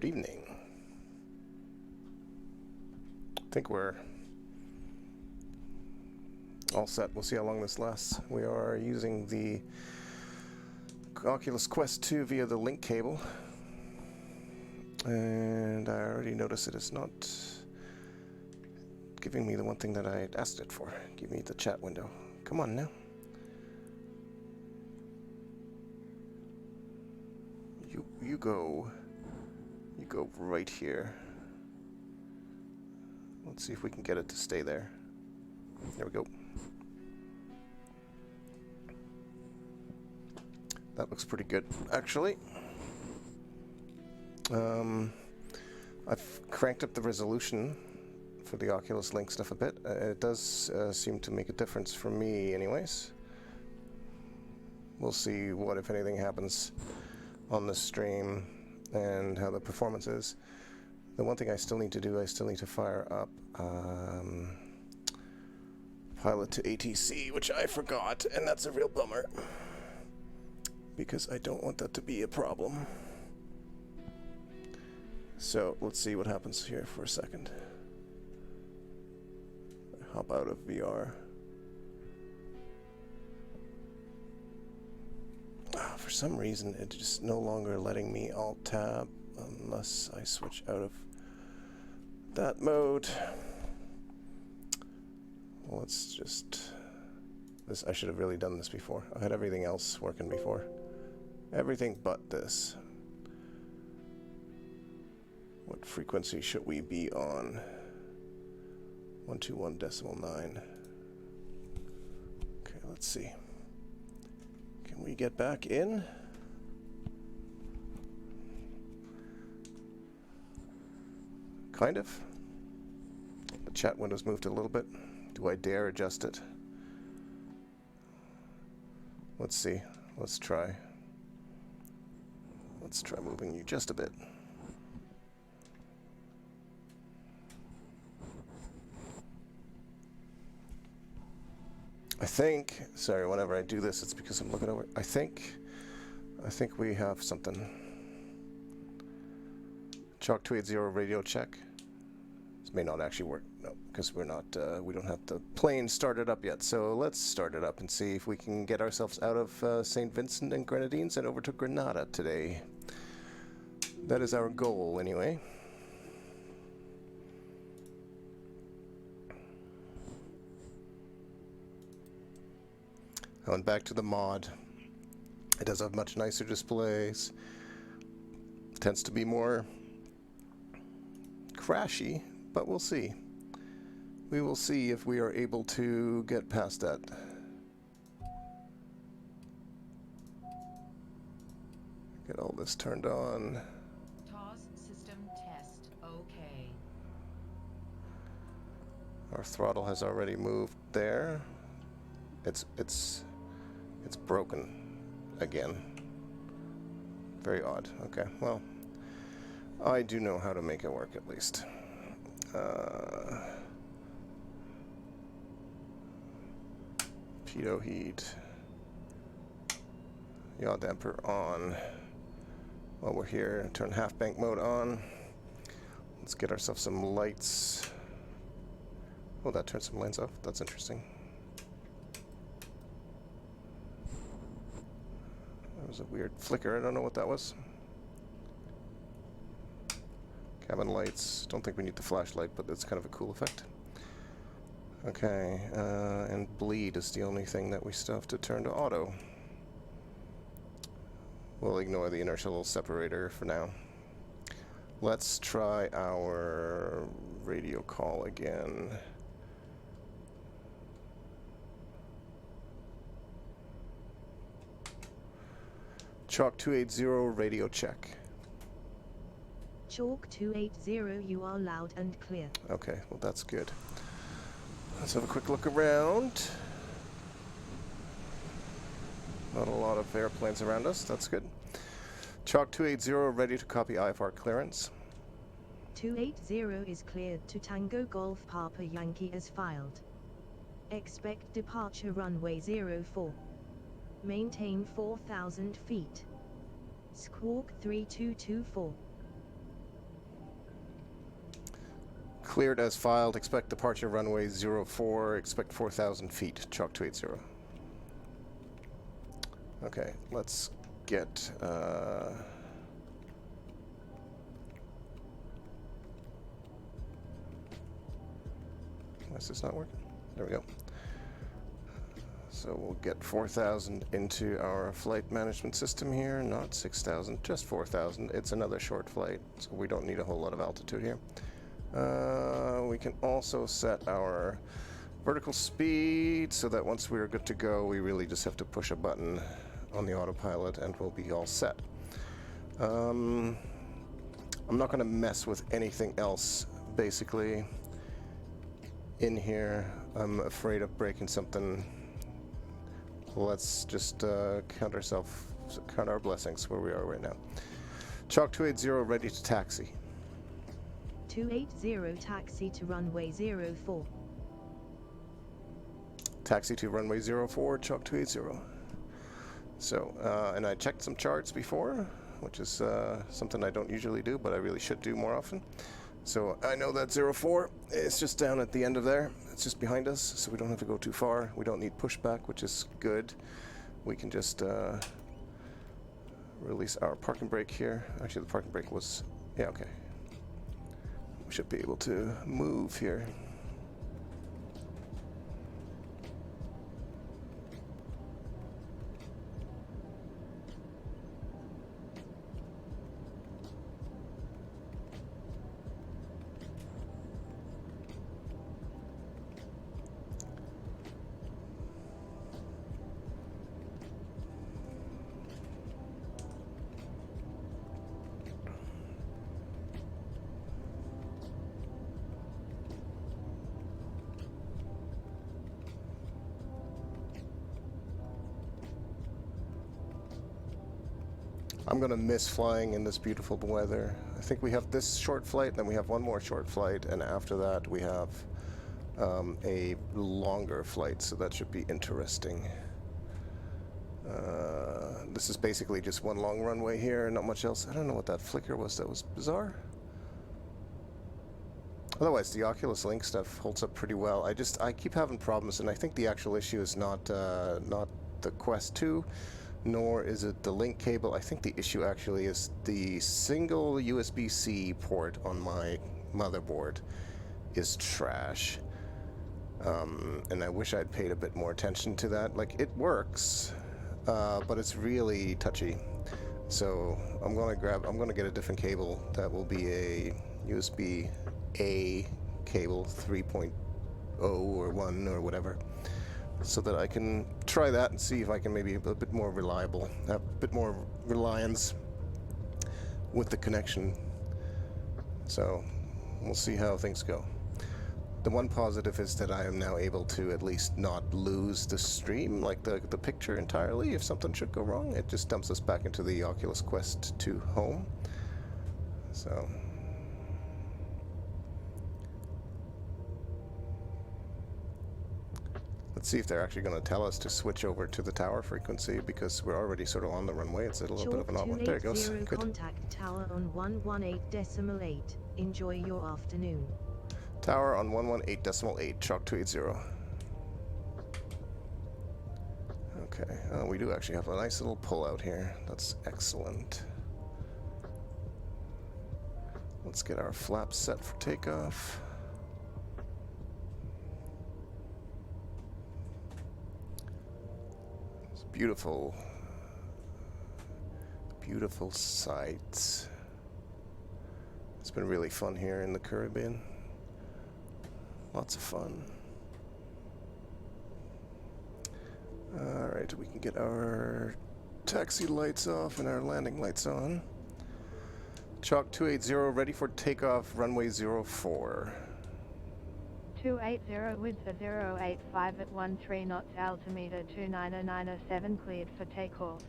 Good evening. I think we're all set. We'll see how long this lasts. We are using the Oculus Quest 2 via the Link cable. And I already noticed it is not giving me the one thing that I asked it for. Give me the chat window. Come on now. You go right here. Let's see if we can get it to stay there. There we go. That looks pretty good, actually. I've cranked up the resolution for the Oculus Link stuff a bit. It does seem to make a difference for me anyways. We'll see what, if anything, happens on the stream and how the performance is. The one thing I still need to do, I still need to fire up Pilot to ATC, which I forgot, and that's a real bummer because I don't want that to be a problem. So let's see what happens here for a second. Hop out of VR. For some reason, it's just no longer letting me Alt-Tab unless I switch out of that mode. Well, let's just... this, I should have really done this before. I had everything else working before. Everything but this. What frequency should we be on? 121.9. Okay, let's see. Can we get back in? Kind of. The chat window's moved a little bit. Do I dare adjust it? Let's see. Let's try. Let's try moving you just a bit. I think, sorry, whenever I do this, it's because I'm looking over. I think we have something. Chalk 280 radio check. This may not actually work, no, because we're not, we don't have the plane started up yet. So let's start it up and see if we can get ourselves out of St. Vincent and Grenadines and over to Grenada today. That is our goal, anyway. And back to the mod. It does have much nicer displays. Tends to be more crashy, but we'll see. We will see if we are able to get past that. Get all this turned on. TOS system test. Okay. Our throttle has already moved there. It's broken again. Very odd. Okay, well, I do know how to make it work at least. Pitot heat. Yaw damper on. While we're here, turn half bank mode on. Let's get ourselves some lights. Oh, that turned some lights off. That's interesting. That was a weird flicker. I don't know what that was. Cabin lights. Don't think we need the flashlight, but it's kind of a cool effect. Okay, and bleed is the only thing that we still have to turn to auto. We'll ignore the inertial separator for now. Let's try our radio call again. Chalk 280 radio check. Chalk 280, you are loud and clear. Okay, well that's good. Let's have a quick look around. Not a lot of airplanes around us, that's good. Chalk 280 ready to copy IFR clearance. 280 is cleared to Tango Golf Papa Yankee as filed. Expect departure runway 04. Maintain 4,000 feet. Squawk 3224. Cleared as filed. Expect departure runway 04. Expect 4,000 feet. Chalk 280. Okay, let's get... Is this not working? There we go. So we'll get 4,000 into our flight management system here, not 6,000, just 4,000. It's another short flight, so we don't need a whole lot of altitude here. We can also set our vertical speed so that once we're good to go, we really just have to push a button on the autopilot and we'll be all set. I'm not going to mess with anything else, basically. In here, I'm afraid of breaking something. Let's just count our blessings where we are right now. Chalk 280 ready to taxi. 280 taxi to runway 04. Taxi to runway 04, Chalk 280. So, and I checked some charts before, which is something I don't usually do, but I really should do more often. So I know that 04 is just down at the end of there. It's just behind us, so we don't have to go too far. We don't need pushback, which is good. We can just release our parking brake here. Actually, the parking brake was... yeah, okay. We should be able to move here. I'm gonna miss flying in this beautiful weather. I think we have this short flight, then we have one more short flight, and after that we have a longer flight, so that should be interesting. This is basically just one long runway here, not much else. I don't know what that flicker was. That was bizarre. Otherwise, the Oculus Link stuff holds up pretty well. I keep having problems, and I think the actual issue is not the Quest 2. Nor is it the link cable. I think the issue actually is the single USB-C port on my motherboard is trash. And I wish I'd paid a bit more attention to that. Like, it works, but it's really touchy. So I'm gonna get a different cable that will be a USB-A cable 3.0 or 1 or whatever, so that I can try that and see if I can maybe be a bit more reliable, have a bit more reliance with the connection. So we'll see how things go. The one positive is that I am now able to at least not lose the stream, like the picture entirely. If something should go wrong, it just dumps us back into the Oculus Quest 2 home. So let's see if they're actually going to tell us to switch over to the tower frequency, because we're already sort of on the runway. It's a little bit of an odd one. There it goes. Good. Contact tower on 118.8. Enjoy your afternoon. Tower on 118.8. Chalk 280. Okay. We do actually have a nice little pull out here. That's excellent. Let's get our flaps set for takeoff. Beautiful, beautiful sights. It's been really fun here in the Caribbean. Lots of fun. Alright, we can get our taxi lights off and our landing lights on. Chalk 280 ready for takeoff, runway 04. 280 with the 085 at 13 knots, altimeter 29907, cleared for takeoff.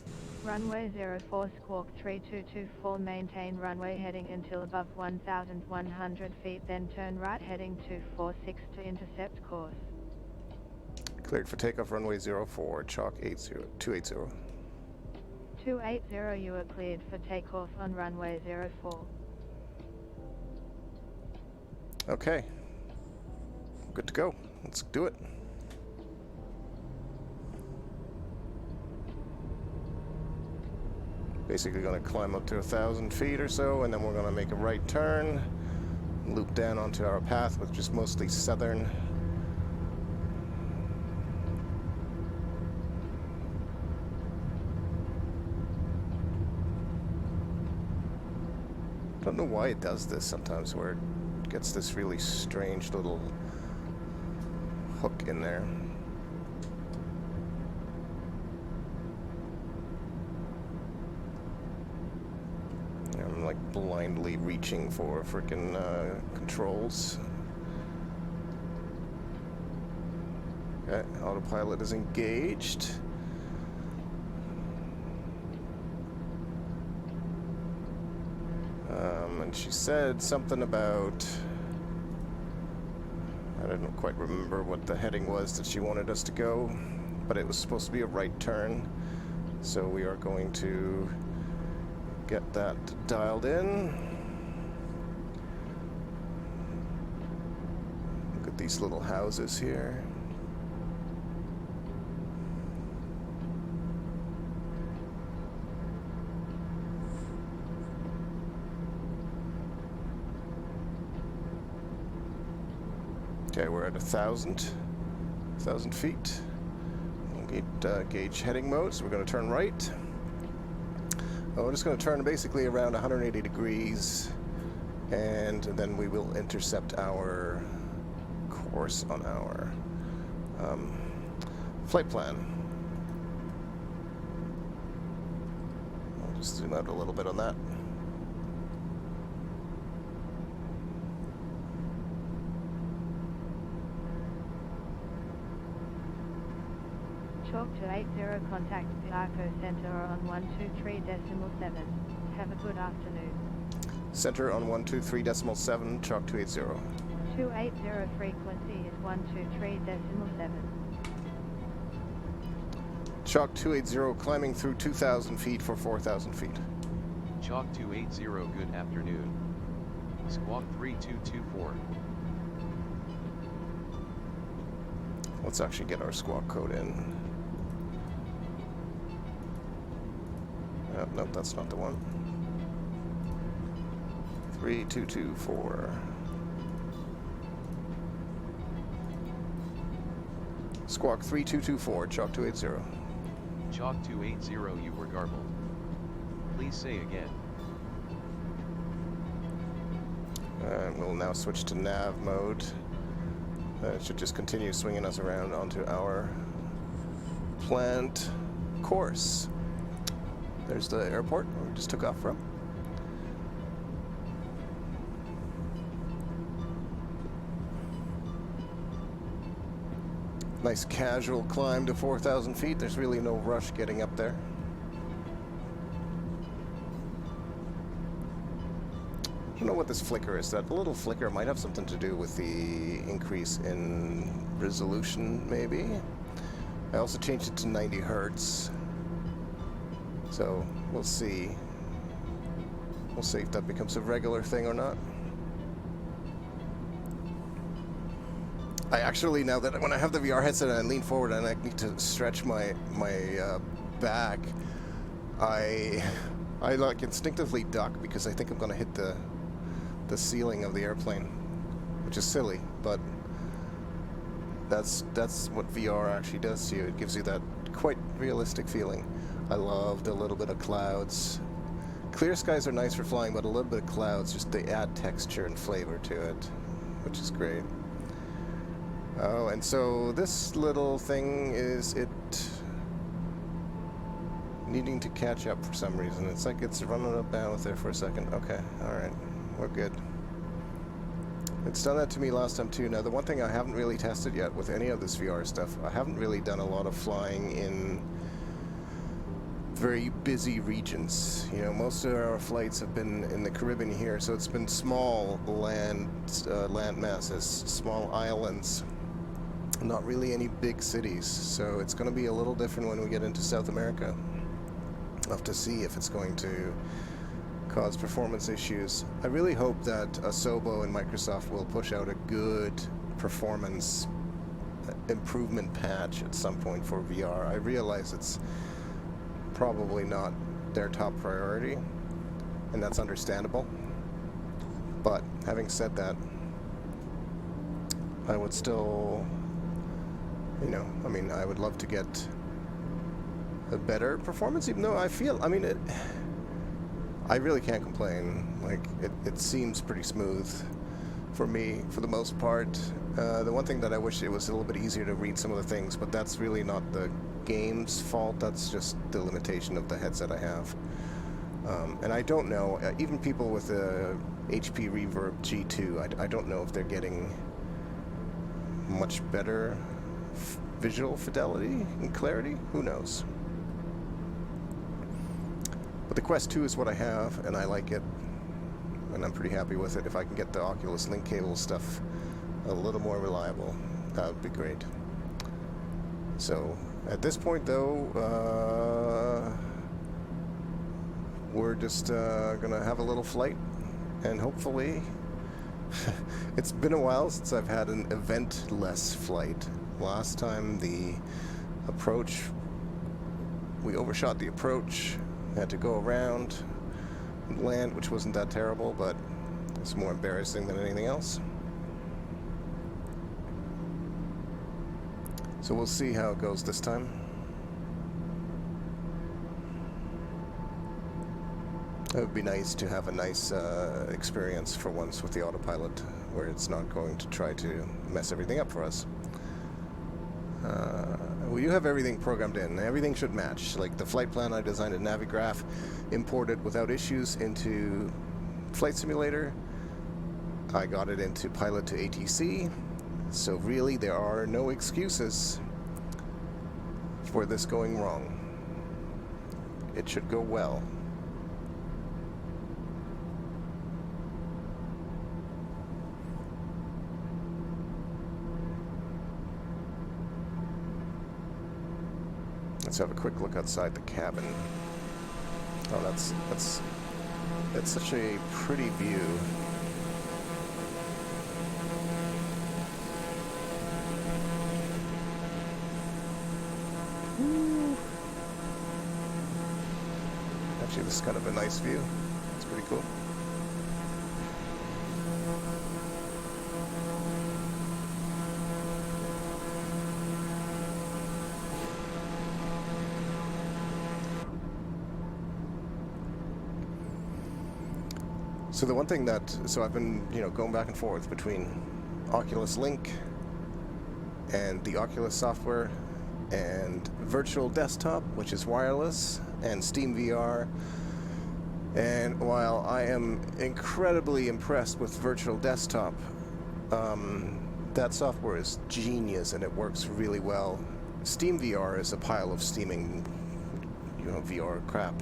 Runway 04 squawk 3224, maintain runway heading until above 1,100 feet, then turn right heading 246 to intercept course. Cleared for takeoff, runway 04, Chalk 280. 280, you are cleared for takeoff on runway 04. Okay. Good to go. Let's do it. Basically going to climb up to 1,000 feet or so, and then we're going to make a right turn, loop down onto our path, which is mostly southern. I don't know why it does this sometimes, where it gets this really strange little hook in there. I'm like blindly reaching for frickin' controls. Okay, autopilot is engaged. And she said something about, I don't quite remember what the heading was that she wanted us to go, but it was supposed to be a right turn. So we are going to get that dialed in. Look at these little houses here. Okay, we're at 1,000 feet. We'll get gauge heading mode, so we're going to turn right. We're just going to turn basically around 180 degrees, and then we will intercept our course on our flight plan. I'll just zoom out a little bit on that. Chalk to 80, contact Arco Center on 123.7. Have a good afternoon. Center on 123.7, chalk 280. 280 frequency is 123.7. Chalk 280 climbing through 2,000 feet for 4,000 feet. Chalk 280, good afternoon. Squawk 3224. Let's actually get our squawk code in. Nope, that's not the one. 3224. Squawk 3224, chalk 280. Chalk 280, you were garbled. Please say again. And we'll now switch to nav mode. It should just continue swinging us around onto our planned course. There's the airport where we just took off from. Nice casual climb to 4,000 feet. There's really no rush getting up there. I don't know what this flicker is. That little flicker might have something to do with the increase in resolution, maybe. I also changed it to 90 hertz. So we'll see. We'll see if that becomes a regular thing or not. I actually, now that when I have the VR headset and I lean forward and I need to stretch my back, I like instinctively duck because I think I'm going to hit the ceiling of the airplane, which is silly, but that's what VR actually does to you. It gives you that quite realistic feeling. I love the little bit of clouds. Clear skies are nice for flying, but a little bit of clouds, just they add texture and flavor to it, which is great. Oh, and so this little thing is it needing to catch up for some reason. It's like it's running up bandwidth there for a second. Okay, alright, we're good. It's done that to me last time too. Now, the one thing I haven't really tested yet with any of this VR stuff, I haven't really done a lot of flying in very busy regions. You know, most of our flights have been in the Caribbean here, so it's been small land masses, small islands, not really any big cities. So it's going to be a little different when we get into South America. I'll have to see if it's going to cause performance issues. I really hope that Asobo and Microsoft will push out a good performance improvement patch at some point for VR. I realize it's probably not their top priority, and that's understandable. But having said that, I would still, you know, I mean, I would love to get a better performance, even though I feel, I mean, I really can't complain. Like, it seems pretty smooth for me, for the most part. The one thing that I wish it was a little bit easier to read some of the things, but that's really not the game's fault. That's just the limitation of the headset I have. And I don't know, even people with a HP Reverb G2, I don't know if they're getting much better visual fidelity and clarity. Who knows? But the Quest 2 is what I have, and I like it, and I'm pretty happy with it. If I can get the Oculus Link cable stuff a little more reliable, that would be great. So, at this point though, we're just gonna have a little flight, and hopefully, it's been a while since I've had an event-less flight. Last time the approach, we overshot the approach, had to go around and land, which wasn't that terrible, but it's more embarrassing than anything else. So we'll see how it goes this time. It would be nice to have a nice experience for once with the autopilot, where it's not going to try to mess everything up for us. Well, you have everything programmed in. Everything should match. Like the flight plan I designed in Navigraph, imported without issues into Flight Simulator. I got it into Pilot to ATC. So really, there are no excuses for this going wrong. It should go well. Let's have a quick look outside the cabin. Oh, that's such a pretty view. Woo. Actually, this is kind of a nice view. It's pretty cool. So the one thing that, so I've been, you know, going back and forth between Oculus Link and the Oculus software and virtual desktop, which is wireless, and Steam VR. And while I am incredibly impressed with virtual desktop, that software is genius and it works really well. Steam VR is a pile of steaming, you know, VR crap,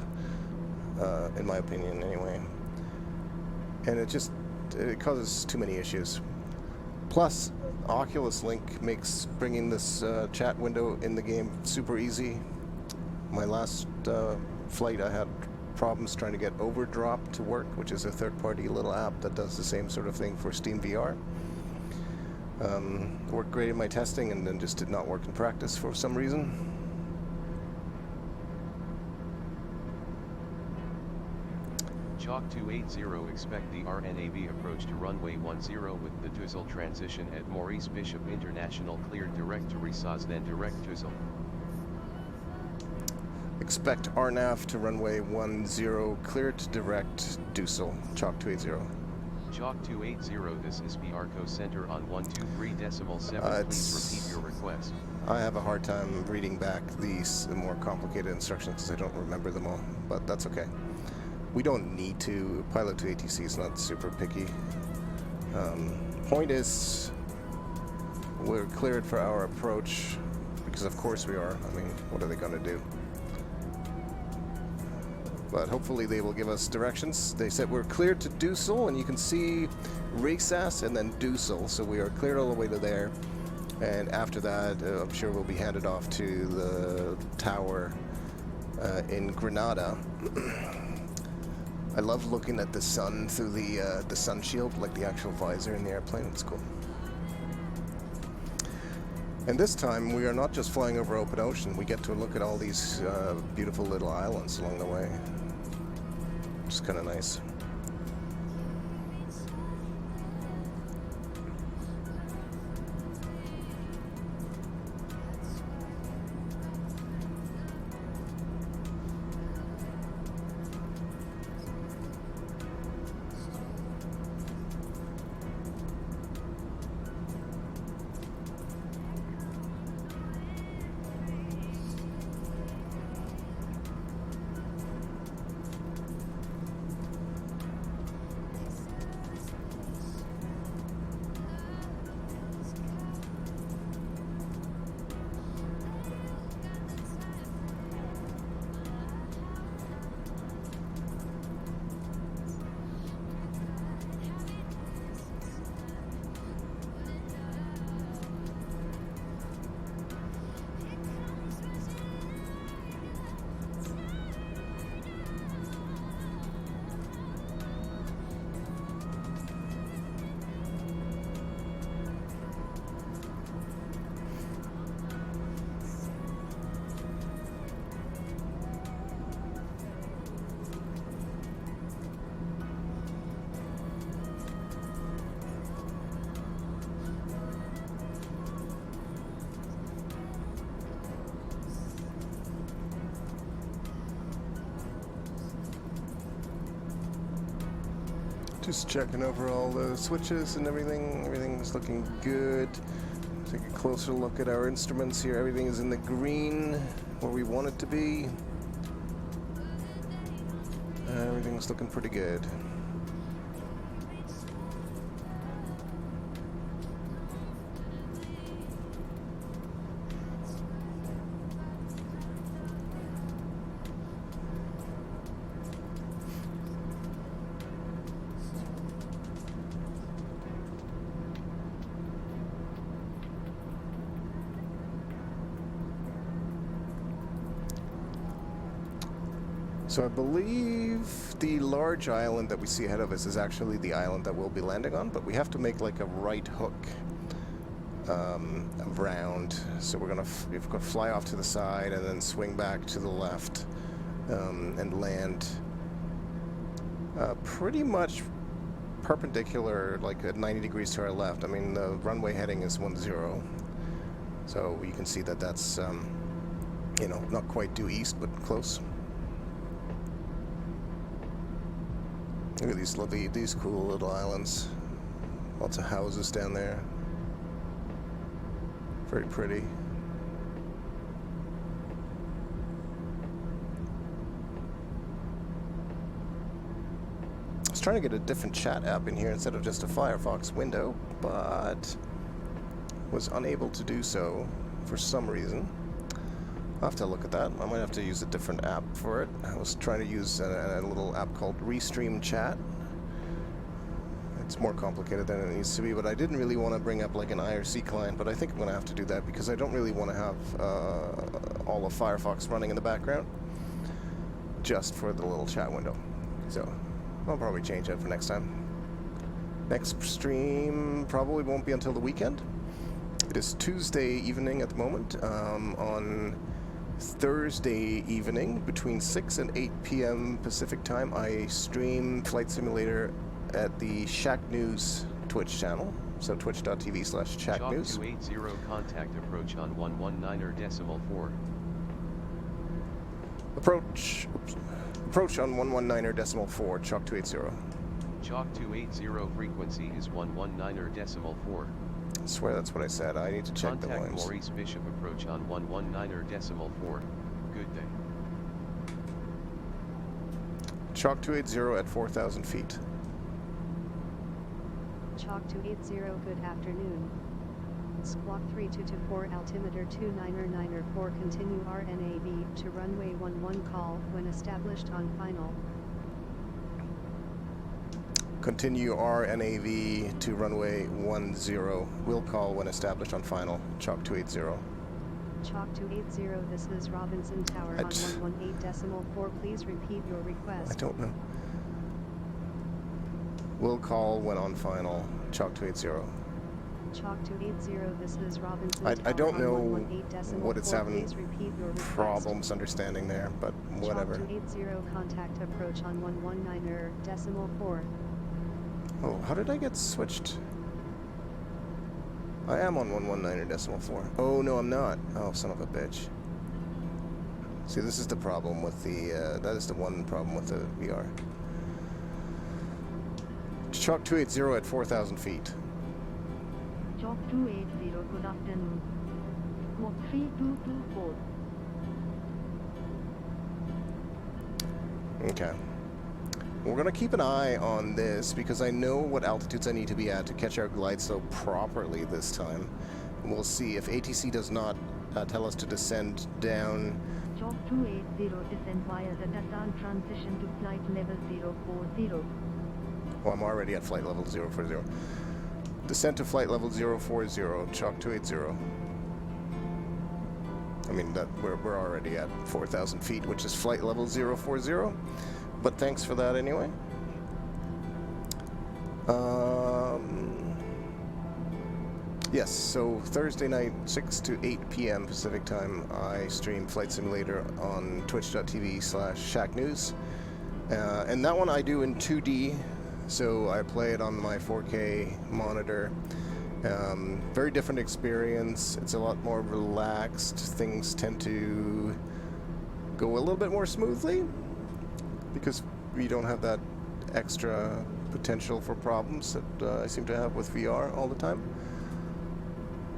in my opinion anyway. And it causes too many issues. Plus, Oculus Link makes bringing this chat window in the game super easy. My last flight, I had problems trying to get Overdrop to work, which is a third-party little app that does the same sort of thing for Steam VR. Worked great in my testing and then just did not work in practice for some reason. Chalk 280 expect the RNAV approach to runway 10 with the Düssel transition at Maurice Bishop International cleared direct to Risaz then direct Düssel. Expect RNAV to runway 10 cleared to direct Düssel. Chalk 280. Chalk 280 this is PRCO Center on 123.7 please repeat your request. I have a hard time reading back these more complicated instructions because I don't remember them all, but that's okay. We don't need to. Pilot to ATC is not super picky. Point is, we're cleared for our approach, because of course we are. I mean, what are they going to do? But hopefully they will give us directions. They said we're cleared to Düssel, and you can see Risaz and then Düssel, so we are cleared all the way to there. And after that, I'm sure we'll be handed off to the tower in Grenada. I love looking at the sun through the sun shield, like the actual visor in the airplane. It's cool. And this time we are not just flying over open ocean. We get to look at all these beautiful little islands along the way. It's kind of nice. Just checking over all the switches and everything. Everything's looking good. Take a closer look at our instruments here. Everything is in the green where we want it to be. Everything's looking pretty good. So I believe the large island that we see ahead of us is actually the island that we'll be landing on, but we have to make like a right hook around. So we're gonna fly off to the side and then swing back to the left and land pretty much perpendicular, like at 90 degrees to our left. I mean, the runway heading is 10, so you can see that that's you know, not quite due east, but close. Look at these lovely, these cool little islands. Lots of houses down there. Very pretty. I was trying to get a different chat app in here instead of just a Firefox window, but was unable to do so for some reason. I'll have to look at that. I might have to use a different app for it. I was trying to use a little app called Restream Chat. It's more complicated than it needs to be, but I didn't really want to bring up like an IRC client, but I think I'm going to have to do that because I don't really want to have all of Firefox running in the background just for the little chat window. So I'll probably change that for next time. Next stream probably won't be until the weekend. It is Tuesday evening at the moment. On Thursday evening between 6 and 8 p.m. Pacific time, I stream Flight Simulator at the Shack News Twitch channel. So twitch.tv/Shack News. Chalk 280 contact approach on 119.4. Approach on 119.4, Chalk 280. Chalk 280 frequency is 119.4. I swear that's what I said. I need to check Contact the volumes. Maurice Bishop approach on 119.4. Good day. Chalk 280 at 4,000 feet. Chalk 280, good afternoon. Squawk 3224 altimeter 299er4 continue RNAV to runway 11 call when established on final. Continue RNAV to runway 10. Will call when established on final. Chalk 280. Chalk 280, this is Robinson Tower on 118.4. Please repeat your request. I don't know. Will call when on final. Chalk 280. Chalk to 80, this is Robinson. I don't Tower know on 118.4. what it's having Please repeat your request. problems understanding there, but whatever. Chalk to 80, contact approach on 119.4. Oh, how did I get switched? I am on 119.4. Oh, no, I'm not. Oh, son of a bitch. See, this is the problem with the, that is the one problem with the VR. Chalk 280 at 4,000 feet. Chalk 280, good afternoon. Squawk 3224. Okay. We're going to keep an eye on this because I know what altitudes I need to be at to catch our glide slope properly this time. And we'll see if ATC does not tell us to descend down. Chalk 280, descend via the Dassault transition to flight level 040. Oh, I'm already at flight level 040. Descent to flight level 040, Chalk 280. I mean, that we're already at 4,000 feet, which is flight level 040. But thanks for that anyway. Yes, so Thursday night, 6 to 8 p.m. Pacific time, I stream Flight Simulator on twitch.tv/shacknews. And that one I do in 2D, so I play it on my 4K monitor. Very different experience. It's a lot more relaxed. Things tend to go a little bit more smoothly because we don't have that extra potential for problems that I seem to have with VR all the time.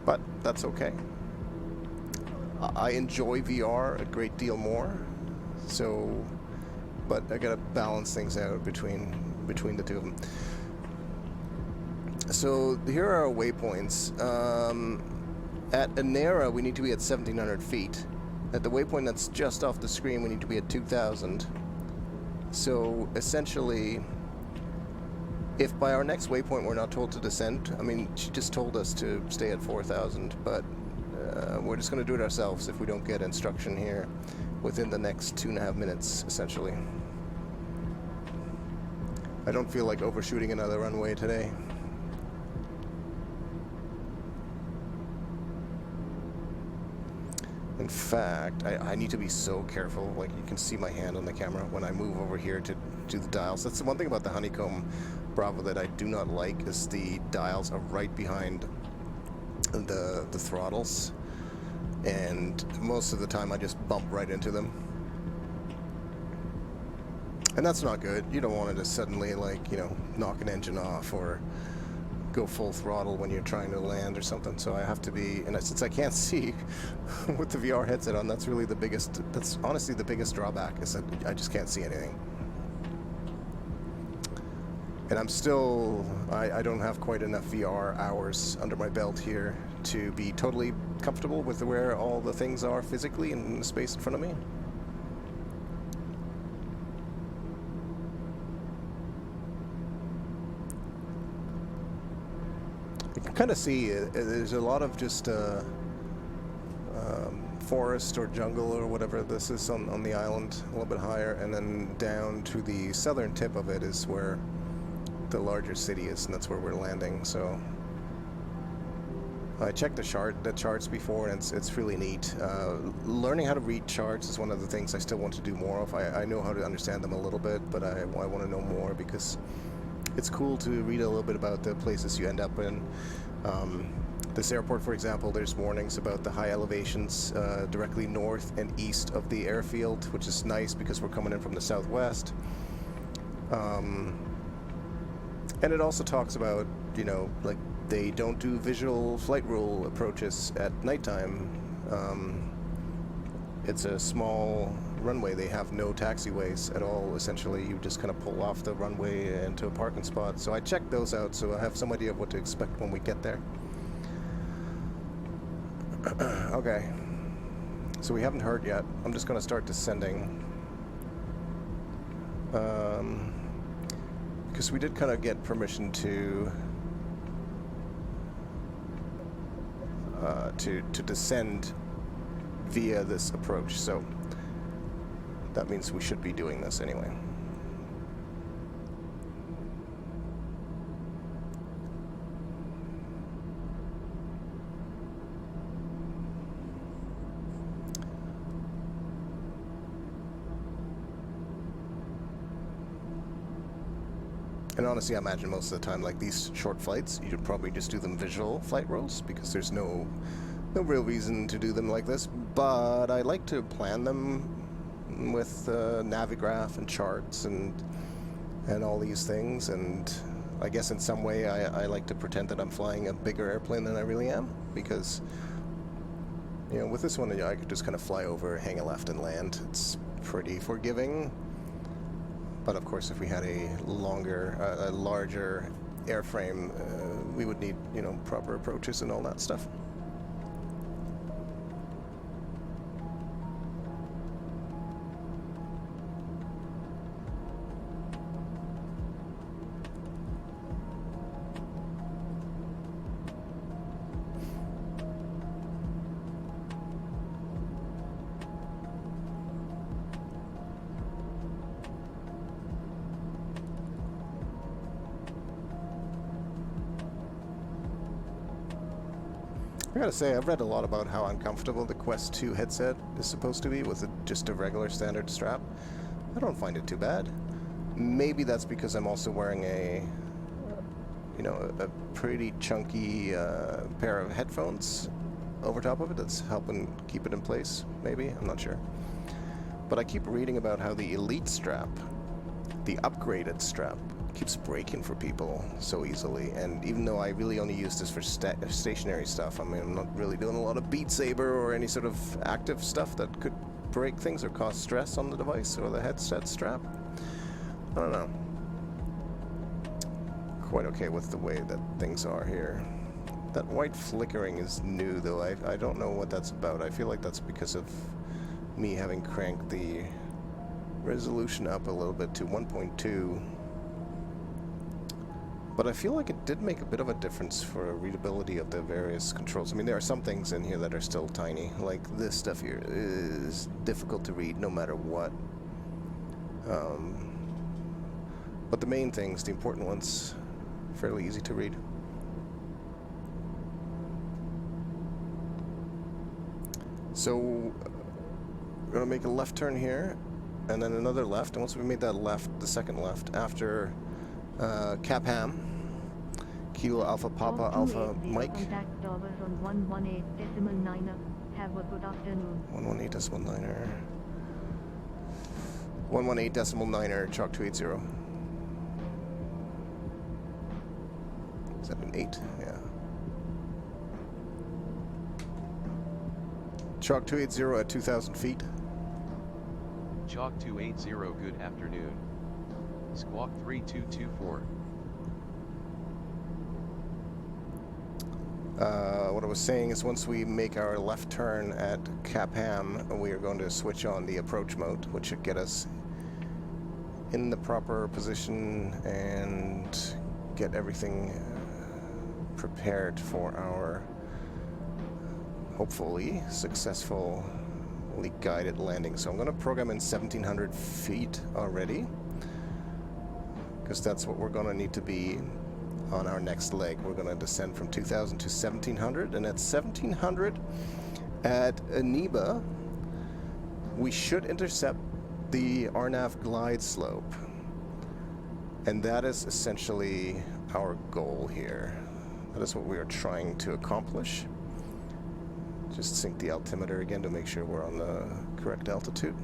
But that's okay. I enjoy VR a great deal more, so, but I gotta balance things out between the two of them. So here are our waypoints. At Anera, we need to be at 1,700 feet. At the waypoint that's just off the screen, we need to be at 2,000. So essentially, if by our next waypoint we're not told to descend, I mean, she just told us to stay at 4,000, but we're just going to do it ourselves if we don't get instruction here within the next 2.5 minutes, essentially. I don't feel like overshooting another runway today. In fact, I need to be so careful. Like, you can see my hand on the camera when I move over here to do the dials. That's the one thing about the Honeycomb Bravo that I do not like, is the dials are right behind the throttles, and most of the time I just bump right into them. And that's not good. You don't want to just suddenly, like, you know, knock an engine off or go full throttle when you're trying to land or something. So I have to be, and since I can't see with the VR headset on, that's really the biggest, that's honestly the biggest drawback, is that I just can't see anything. And I'm still, I don't have quite enough VR hours under my belt here to be totally comfortable with where all the things are physically in the space in front of me. You can kind of see there's a lot of just forest or jungle or whatever this is on the island, a little bit higher, and then down to the southern tip of it is where the larger city is, and that's where we're landing. So I checked the charts before, and it's really neat. Learning how to read charts is one of the things I still want to do more of. I know how to understand them a little bit, but I want to know more, because it's cool to read a little bit about the places you end up in. This airport, for example, there's warnings about the high elevations directly north and east of the airfield, which is nice because we're coming in from the southwest. And it also talks about, you know, like, they don't do visual flight rule approaches at nighttime. It's a small runway. They have no taxiways at all. Essentially, you just kind of pull off the runway into a parking spot. So I checked those out, so I have some idea of what to expect when we get there. Okay. So we haven't heard yet. I'm just going to start descending. Because we did kind of get permission to descend via this approach, so that means we should be doing this anyway. And honestly, I imagine most of the time, like these short flights, you should probably just do them visual flight rules because there's no real reason to do them like this. But I like to plan them with Navigraph and charts and all these things. And I guess in some way, I like to pretend that I'm flying a bigger airplane than I really am, because you know, with this one, I could just kind of fly over, hang a left, and land. It's pretty forgiving. But of course, if we had a larger airframe, we would need, you know, proper approaches and all that stuff. I gotta say, I've read a lot about how uncomfortable the Quest 2 headset is supposed to be with just a regular standard strap. I don't find it too bad. Maybe that's because I'm also wearing a pretty chunky pair of headphones over top of it that's helping keep it in place, maybe? I'm not sure. But I keep reading about how the Elite strap, the upgraded strap, keeps breaking for people so easily. And even though I really only use this for stationary stuff, I mean, I'm not really doing a lot of Beat Saber or any sort of active stuff that could break things or cause stress on the device or the headset strap. I don't know. Quite okay with the way that things are here. That white flickering is new, though. I don't know what that's about. I feel like that's because of me having cranked the resolution up a little bit to 1.2. But I feel like it did make a bit of a difference for readability of the various controls. I mean, there are some things in here that are still tiny. Like this stuff here is difficult to read no matter what. But the main things, the important ones, fairly easy to read. So we're going to make a left turn here, and then another left. And once we made that left, the second left, after Cap Ham, Kilo Alpha Papa Alpha Mike. Contact Dollars on 118.9. Have a good afternoon. 118.9er. 118.9er, Chalk 280. Is that an 8? Yeah. Chalk 280 at 2,000 feet. Chalk 280, good afternoon. Squawk 3224. What I was saying is once we make our left turn at Cap Ham, we are going to switch on the approach mode, which should get us in the proper position and get everything prepared for our hopefully successfully guided landing. So I'm going to program in 1,700 feet already, because that's what we're going to need to be on our next leg. We're going to descend from 2,000 to 1,700, and at 1,700 at Aniba, we should intercept the RNAV glide slope, and that is essentially our goal here. That is what we are trying to accomplish. Just sync the altimeter again to make sure we're on the correct altitude.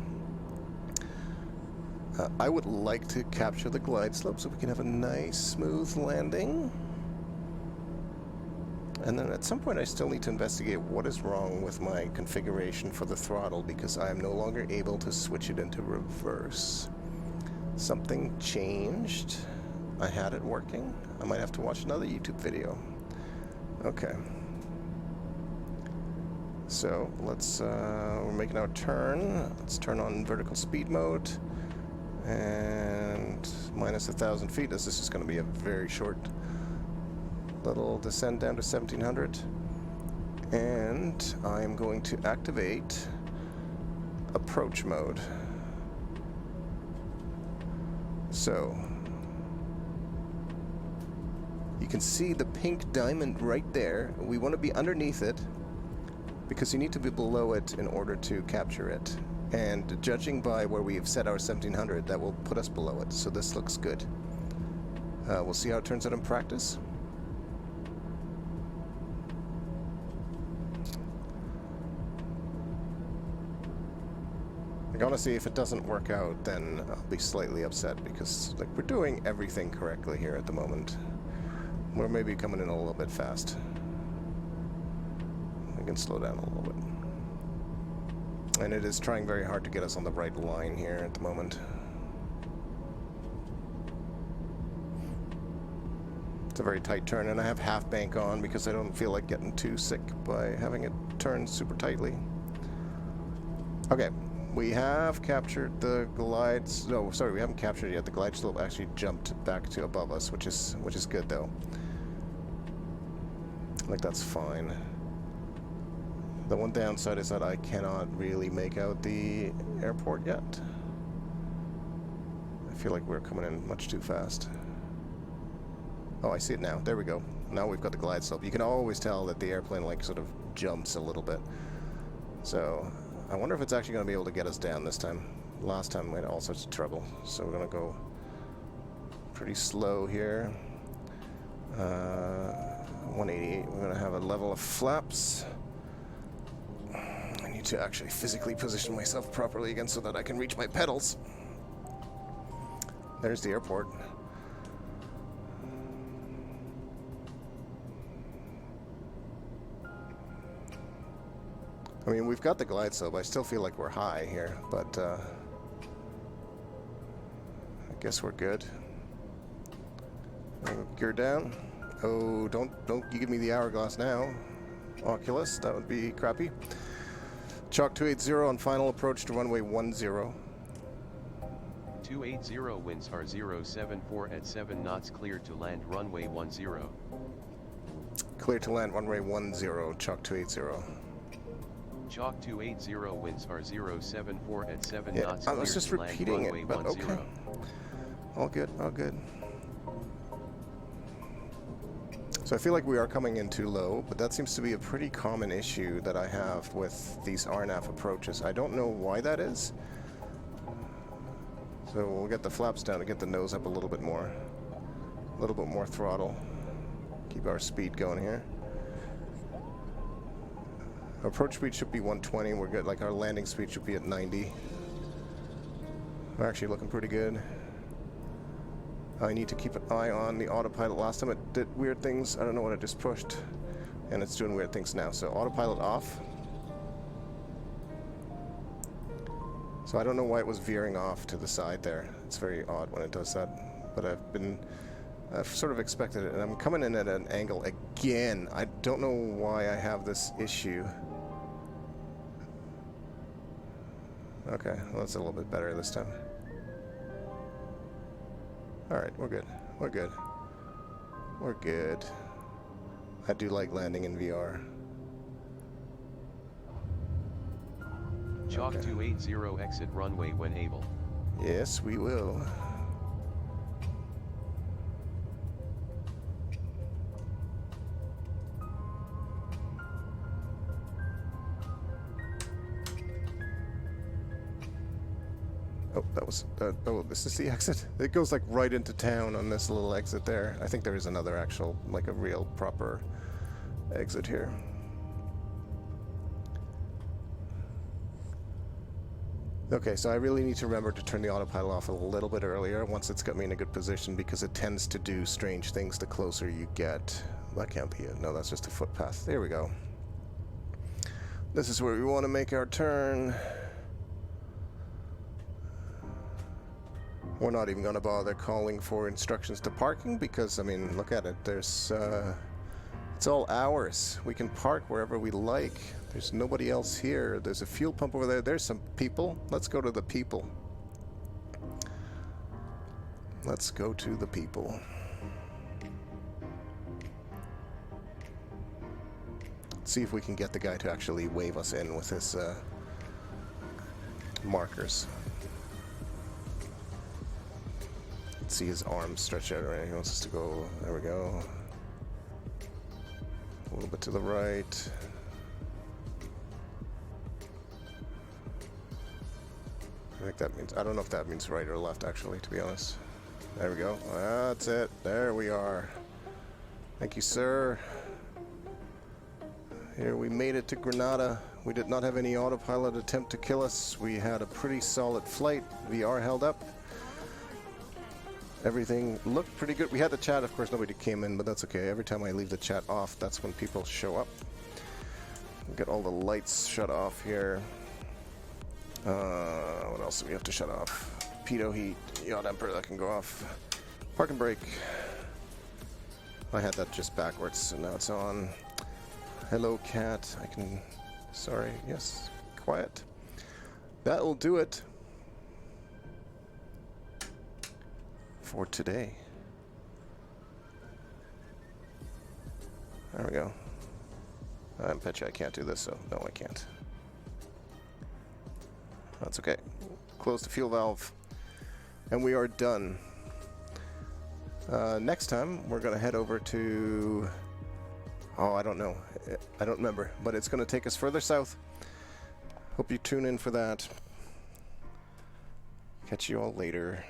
I would like to capture the glide slope so we can have a nice smooth landing. And then at some point I still need to investigate what is wrong with my configuration for the throttle, because I am no longer able to switch it into reverse. Something changed. I had it working. I might have to watch another YouTube video. Okay. So let's, we're making our turn. Let's turn on vertical speed mode. And minus 1,000 feet, this is just going to be a very short little descent down to 1,700. And I'm going to activate approach mode. So you can see the pink diamond right there. We want to be underneath it, because you need to be below it in order to capture it. And judging by where we have set our 1,700, that will put us below it, so this looks good. We'll see how it turns out in practice. Like, honestly, if it doesn't work out, then I'll be slightly upset because, like, we're doing everything correctly here at the moment. We're maybe coming in a little bit fast. We can slow down a little bit. And it is trying very hard to get us on the right line here at the moment. It's a very tight turn, and I have half bank on because I don't feel like getting too sick by having it turn super tightly. Okay, we have captured the glides. No, sorry, we haven't captured it yet. The glide slope actually jumped back to above us, which is good though. Like, that's fine. The one downside is that I cannot really make out the airport yet. I feel like we're coming in much too fast. Oh, I see it now. There we go. Now we've got the glide slope. You can always tell that the airplane, like, sort of jumps a little bit. So I wonder if it's actually going to be able to get us down this time. Last time we had all sorts of trouble. So we're going to go pretty slow here. 188. We're going to have a level of flaps. I need to actually physically position myself properly again so that I can reach my pedals. There's the airport. I mean, we've got the glide slope. I still feel like we're high here, but I guess we're good. Gear down. Oh, don't you give me the hourglass now, Oculus. That would be crappy. Chalk 280 on final approach to runway 10. 280 winds are 074 at 7 knots, clear to land runway 10. Clear to land runway 10, Chalk 280. Chalk 280 winds are 074 at 7 Yeah, knots, I clear was just to land repeating runway it, but 10. okay. All good, all good. So I feel like we are coming in too low, but that seems to be a pretty common issue that I have with these RNAV approaches. I don't know why that is. So we'll get the flaps down to get the nose up a little bit more throttle. Keep our speed going here. Our approach speed should be 120. We're good. Like, our landing speed should be at 90. We're actually looking pretty good. I need to keep an eye on the autopilot. Last time it did weird things. I don't know what I just pushed. And it's doing weird things now. So autopilot off. So I don't know why it was veering off to the side there. It's very odd when it does that. But I've sort of expected it. And I'm coming in at an angle again. I don't know why I have this issue. Okay, well, that's a little bit better this time. Alright, we're good. We're good. We're good. I do like landing in VR. Chalk 280 exit runway when able. Yes, we will. Oh, that was... oh, this is the exit? It goes, like, right into town on this little exit there. I think there is another actual, like, a real proper exit here. Okay, so I really need to remember to turn the autopilot off a little bit earlier once it's got me in a good position, because it tends to do strange things the closer you get. That can't be it. No, that's just a footpath. There we go. This is where we want to make our turn. We're not even going to bother calling for instructions to parking because, I mean, look at it. There's, it's all ours. We can park wherever we like. There's nobody else here. There's a fuel pump over there. There's some people. Let's go to the people. Let's go to the people. Let's see if we can get the guy to actually wave us in with his markers. See his arms stretch out, right? He wants us to go. There we go. A little bit to the right. I think that means... I don't know if that means right or left, actually, to be honest. There we go. That's it. There we are. Thank you, sir. Here, we made it to Grenada. We did not have any autopilot attempt to kill us. We had a pretty solid flight. VR held up. Everything looked pretty good. We had the chat, of course, nobody came in, but that's okay. Every time I leave the chat off, that's when people show up. Get all the lights shut off here. What else do we have to shut off? Pitot heat, yacht emperor, that can go off. Park and brake. I had that just backwards, so now it's on. Hello, cat. I can... Sorry. Yes. Quiet. That will do it for today. There we go. I bet you I can't do this, so no, I can't. That's okay. Close the fuel valve, and we are done. Next time, we're going to head over to... Oh, I don't know. I don't remember, but it's going to take us further south. Hope you tune in for that. Catch you all later.